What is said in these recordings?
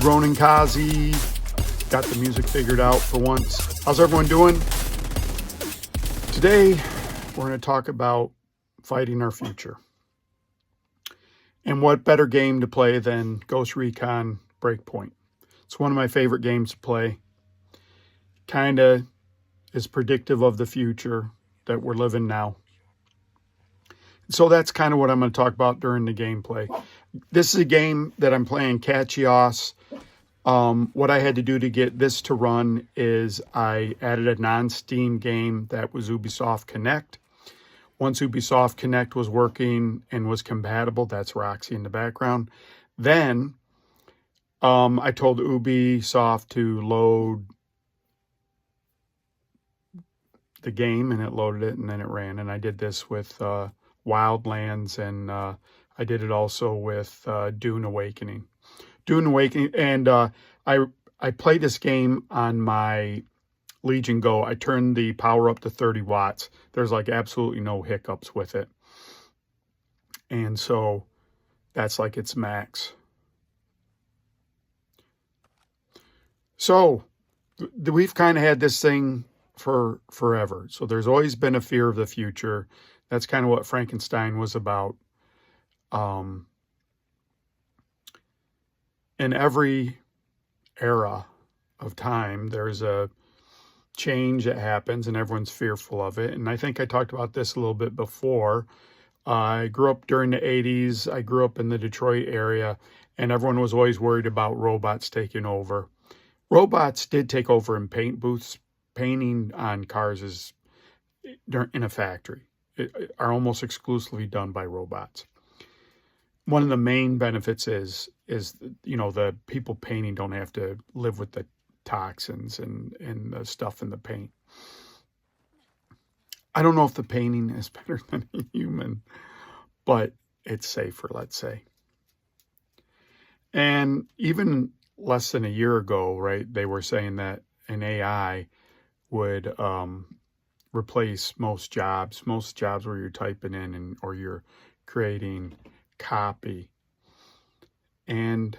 Ronin Kaze. Got the music figured out for once. How's everyone doing? Today, we're going to talk about fighting our future. And what better game to play than Ghost Recon Breakpoint? It's one of my favorite games to play. Kind of is predictive of the future that we're living now. So that's kind of what I'm going to talk about during the gameplay. This is a game that I'm playing Kachios. What I had to do to get this to run is I added a non-Steam game that was Ubisoft Connect. Once Ubisoft Connect was working and was compatible, that's Roxy in the background, then I told Ubisoft to load the game, and it loaded it, and then it ran. And I did this with Wildlands, and I did it also with Dune Awakening. Dune Awakening, and I played this game on my Legion Go. I turned the power up to 30 watts. There's like absolutely no hiccups with it. And so that's like its max. So we've kind of had this thing for forever. So there's always been a fear of the future. That's kind of what Frankenstein was about. In every era of time, there's a change that happens and everyone's fearful of it. And I think I talked about this a little bit before. I grew up during the 80s. I grew up in the Detroit area, and everyone was always worried about robots taking over. Robots did take over in paint booths. Painting on cars is in a factory. Are almost exclusively done by robots. One of the main benefits is the people painting don't have to live with the toxins and the stuff in the paint. I don't know if the painting is better than a human, but it's safer, let's say. And even less than a year ago, right, they were saying that an AI would replace most jobs where you're typing in or you're creating copy. And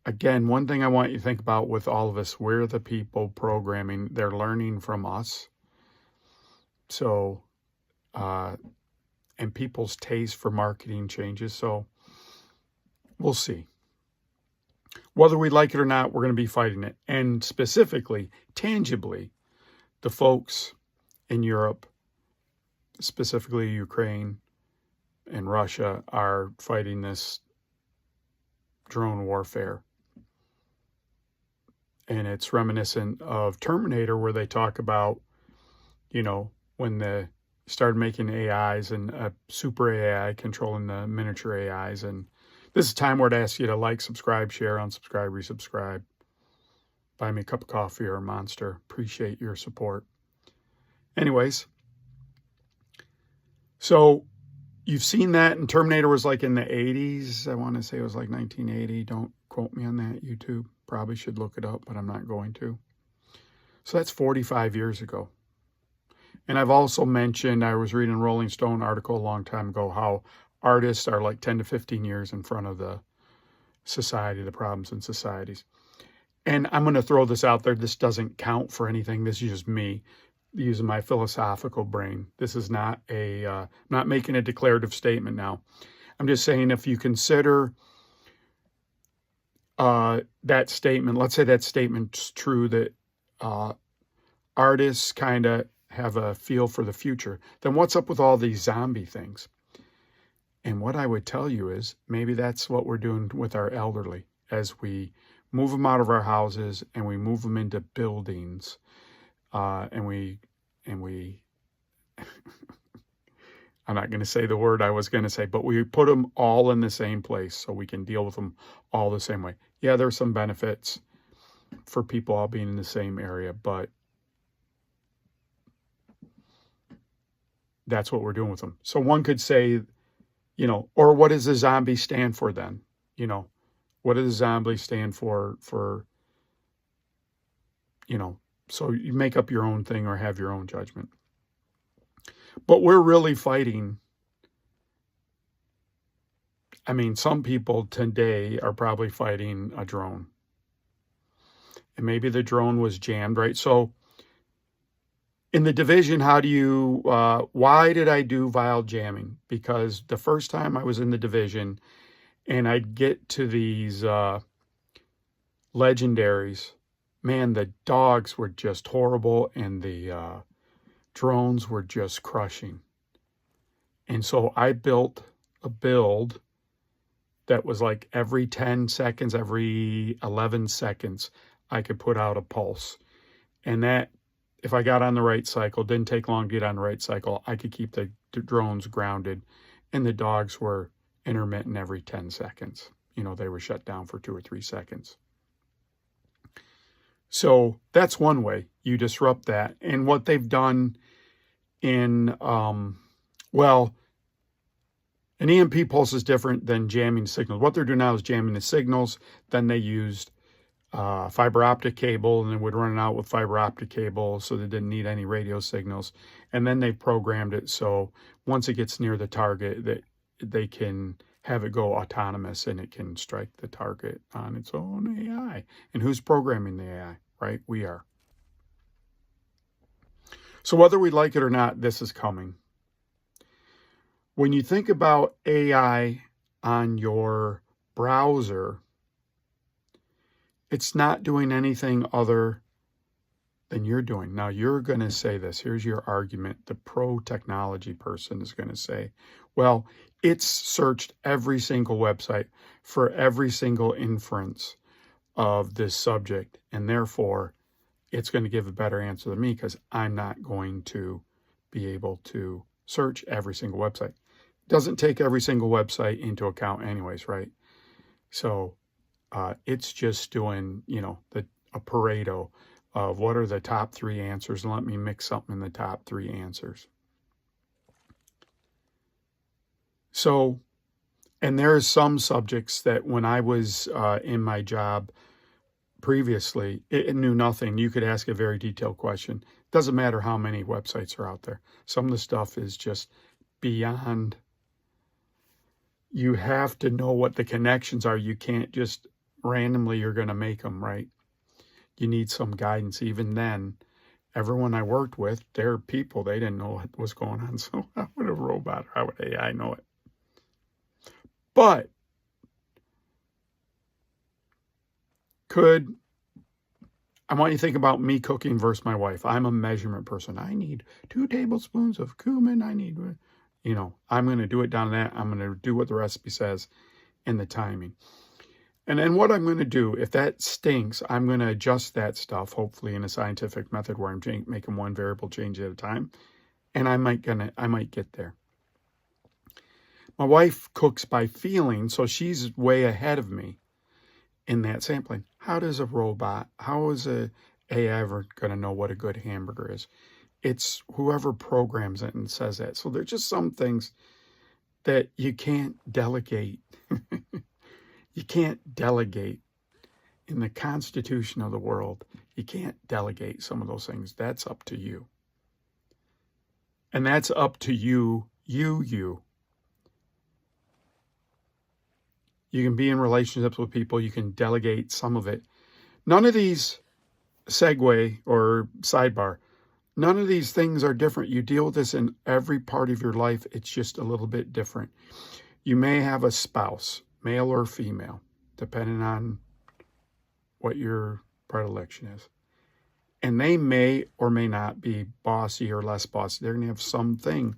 again, one thing I want you to think about with all of us, we're the people programming. They're learning from us. So, and people's taste for marketing changes. So we'll see. Whether we like it or not, we're going to be fighting it. And specifically, tangibly, the folks in Europe, specifically Ukraine and Russia, are fighting this drone warfare. And it's reminiscent of Terminator, where they talk about, when they started making AIs and a super AI controlling the miniature AIs. And this is a time where I'd ask you to like, subscribe, share, unsubscribe, resubscribe. Buy me a cup of coffee or a Monster. Appreciate your support. Anyways, so you've seen that, and Terminator was like in the 80s. I want to say it was like 1980. Don't quote me on that, YouTube. Probably should look it up, but I'm not going to. So that's 45 years ago. And I've also mentioned, I was reading a Rolling Stone article a long time ago, how artists are like 10 to 15 years in front of the society, the problems in societies. And I'm going to throw this out there. This doesn't count for anything. This is just me using my philosophical brain. This is not I'm not making a declarative statement now. I'm just saying, if you consider that statement, let's say that statement's true, that artists kind of have a feel for the future, then what's up with all these zombie things? And what I would tell you is, maybe that's what we're doing with our elderly, as we move them out of our houses and we move them into buildings, and we I'm not going to say the word I was going to say, but we put them all in the same place so we can deal with them all the same way. Yeah, there's some benefits for people all being in the same area, but that's what we're doing with them. So one could say, or what does the zombie stand for then? What does the zombie stand for, so you make up your own thing or have your own judgment. But we're really fighting I mean, some people today are probably fighting a drone. And maybe the drone was jammed, right? So in the Division, how do you, why did I do vial jamming? Because the first time I was in the Division and I'd get to these legendaries, man, the dogs were just horrible and the drones were just crushing. And so I built a build that was like every 10 seconds, every 11 seconds, I could put out a pulse. And that, if I got on the right cycle, didn't take long to get on the right cycle, I could keep the drones grounded. And the dogs were intermittent every 10 seconds. You know, they were shut down for 2 or 3 seconds. So that's one way you disrupt that. And what they've done in, well, an EMP pulse is different than jamming signals. What they're doing now is jamming the signals. Then they used fiber optic cable, and they would run it out with fiber optic cable, so they didn't need any radio signals. And then they programmed it so once it gets near the target, that they can have it go autonomous and it can strike the target on its own AI. And who's programming the AI, right? We are. So whether we like it or not, this is coming. When you think about AI on your browser, it's not doing anything other than you're doing. Now, you're going to say this. Here's your argument. The pro-technology person is going to say, well, it's searched every single website for every single inference of this subject, and therefore, it's going to give a better answer than me because I'm not going to be able to search every single website. Doesn't take every single website into account anyways, right? So it's just doing, you know, a Pareto of what are the top 3 answers, and let me mix something in the top 3 answers. So, and there are some subjects that when I was in my job previously, it knew nothing. You could ask a very detailed question. Doesn't matter how many websites are out there. Some of the stuff is just beyond. You have to know what the connections are. You can't just randomly, you're going to make them, right? You need some guidance. Even then, everyone I worked with, they're people, they didn't know what was going on. So how would a robot or how would AI know it? But I want you to think about me cooking versus my wife. I'm a measurement person. I need 2 tablespoons of cumin. I need, you know, I'm going to do it down to that. I'm going to do what the recipe says and the timing. And then what I'm going to do, if that stinks, I'm going to adjust that stuff, hopefully in a scientific method where I'm making one variable change at a time. And I might get there. My wife cooks by feeling, so she's way ahead of me in that sampling. How is a AI ever going to know what a good hamburger is? It's whoever programs it and says that. So there's just some things that you can't delegate. You can't delegate in the constitution of the world. You can't delegate some of those things. That's up to you. And that's up to you. You can be in relationships with people. You can delegate some of it. None of these segue or sidebar, none of these things are different. You deal with this in every part of your life. It's just a little bit different. You may have a spouse, male or female, depending on what your predilection is. And they may or may not be bossy or less bossy. They're going to have something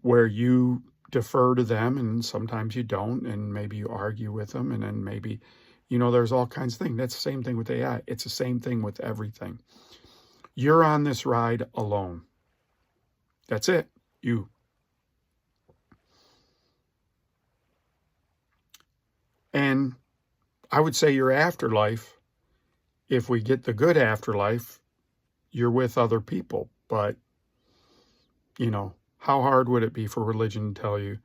where you defer to them and sometimes you don't, and maybe you argue with them, and then maybe, you know, there's all kinds of things. That's the same thing with AI. It's the same thing with everything. You're on this ride alone. That's it. You. And I would say your afterlife, if we get the good afterlife, you're with other people. But, you know, how hard would it be for religion to tell you,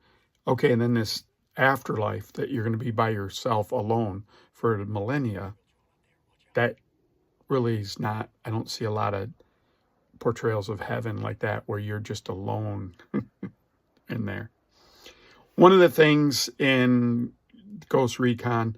okay, and then this afterlife that you're going to be by yourself alone for millennia? That really is not, I don't see a lot of portrayals of heaven like that where you're just alone in there. One of the things in Ghost Recon,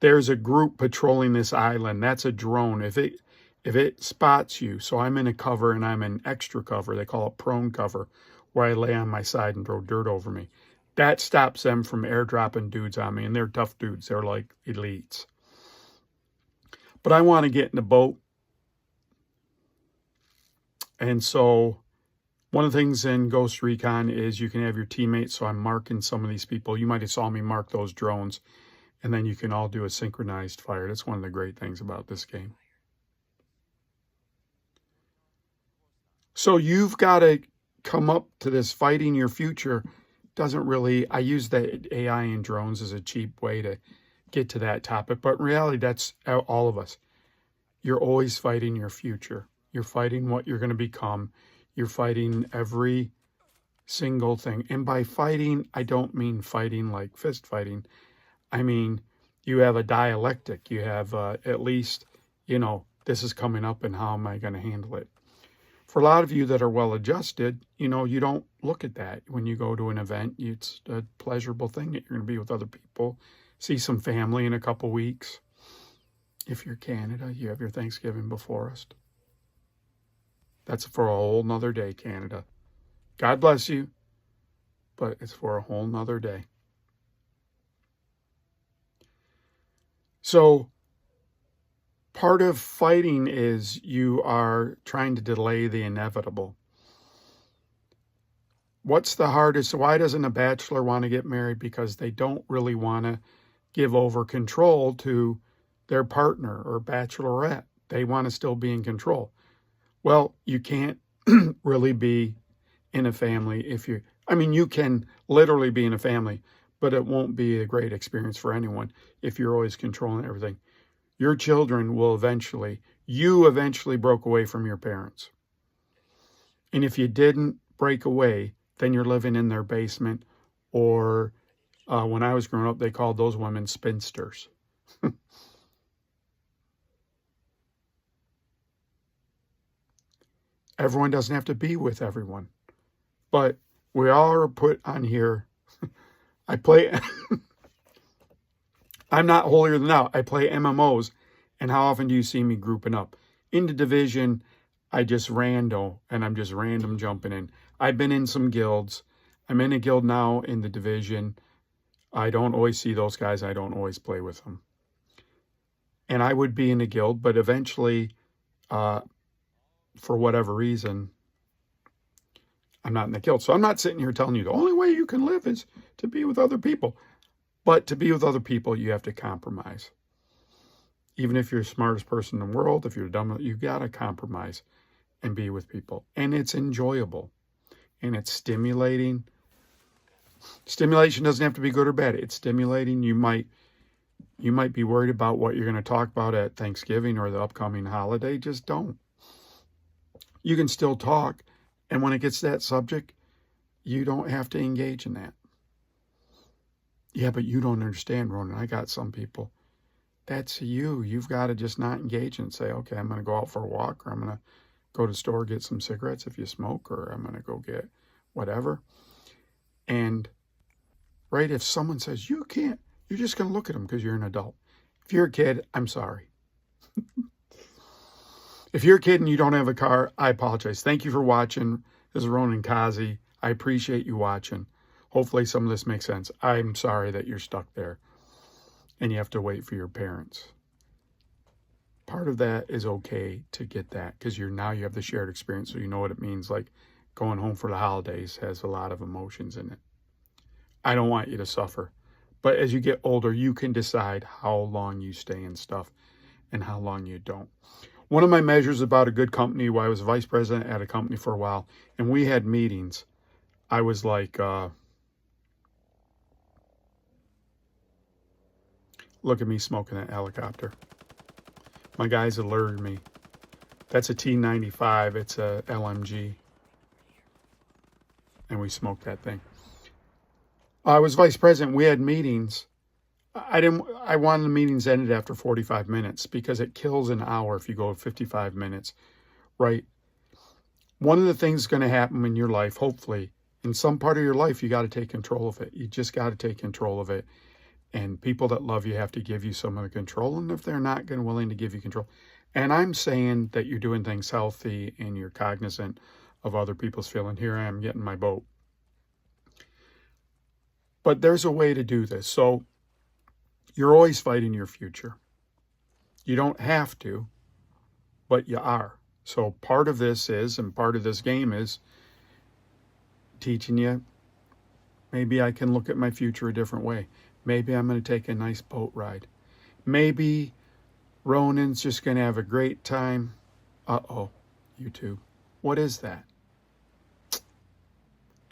there's a group patrolling this island. That's a drone. If it spots you, so I'm in a cover and I'm in extra cover, they call it prone cover, where I lay on my side and throw dirt over me. That stops them from airdropping dudes on me, and they're tough dudes. They're like elites. But I want to get in the boat. And so one of the things in Ghost Recon is you can have your teammates. So I'm marking some of these people. You might have saw me mark those drones. And then you can all do a synchronized fire. That's one of the great things about this game. So you've got to come up to this fighting your future. Doesn't really, I use the AI and drones as a cheap way to get to that topic. But in reality, that's all of us. You're always fighting your future. You're fighting what you're going to become. You're fighting every single thing. And by fighting, I don't mean fighting like fist fighting. I mean, you have a dialectic. You have at least, this is coming up and how am I going to handle it? For a lot of you that are well-adjusted, you don't look at that. When you go to an event, it's a pleasurable thing that you're going to be with other people, see some family in a couple weeks. If you're Canada, you have your Thanksgiving before us. That's for a whole nother day, Canada. God bless you, but it's for a whole nother day. So part of fighting is you are trying to delay the inevitable. What's the hardest? Why doesn't a bachelor want to get married? Because they don't really want to give over control to their partner or bachelorette. They want to still be in control. Well, you can't really be in a family you can literally be in a family, but it won't be a great experience for anyone if you're always controlling everything. Your children will you eventually broke away from your parents. And if you didn't break away, then you're living in their basement, or when I was growing up, they called those women spinsters. Everyone doesn't have to be with everyone, but we all are put on here. I'm not holier than thou. I play MMOs, and how often do you see me grouping up? In the Division, I'm just random jumping in. I've been in some guilds. I'm in a guild now in the Division. I don't always see those guys. I don't always play with them. And I would be in a guild, but eventually, for whatever reason, I'm not in the guild. So I'm not sitting here telling you the only way you can live is to be with other people. But to be with other people, you have to compromise. Even if you're the smartest person in the world, if you're dumb, you got to compromise and be with people. And it's enjoyable. And it's stimulating. Stimulation doesn't have to be good or bad. It's stimulating. You might be worried about what you're going to talk about at Thanksgiving or the upcoming holiday. Just don't. You can still talk. And when it gets to that subject, you don't have to engage in that. Yeah, but you don't understand, Ronin. I got some people. That's you. You've got to just not engage and say, okay, I'm going to go out for a walk, or I'm going to go to the store, get some cigarettes if you smoke, or I'm going to go get whatever. And, right, if someone says, you can't, you're just going to look at them because you're an adult. If you're a kid, I'm sorry. If you're a kid and you don't have a car, I apologize. Thank you for watching. This is Ronin Kaze. I appreciate you watching. Hopefully some of this makes sense. I'm sorry that you're stuck there and you have to wait for your parents. Part of that is okay to get that because now you have the shared experience, so you know what it means. Like going home for the holidays has a lot of emotions in it. I don't want you to suffer. But as you get older, you can decide how long you stay in stuff and how long you don't. One of my measures about a good company, I was vice president at a company for a while, and we had meetings. I was like, look at me smoking that helicopter. My guys alerted me. That's a T95. It's a LMG. And we smoked that thing. I was vice president. We had meetings. I wanted the meetings ended after 45 minutes because it kills an hour if you go 55 minutes, right? One of the things going to happen in your life, hopefully, In some part of your life, you got to take control of it. You just got to take control of it. And people that love you have to give you some of the control. And if they're not willing to give you control, and I'm saying that you're doing things healthy and you're cognizant of other people's feeling. Here I am getting my boat. But there's a way to do this. So you're always fighting your future. You don't have to, but you are. So part of this is, and part of this game is teaching you, maybe I can look at my future a different way. Maybe I'm going to take a nice boat ride. Maybe Ronin's just going to have a great time. Uh-oh, YouTube. What is that?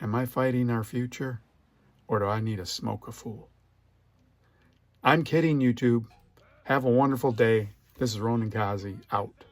Am I fighting our future? Or do I need to smoke a fool? I'm kidding, YouTube. Have a wonderful day. This is Ronin Kaze, out.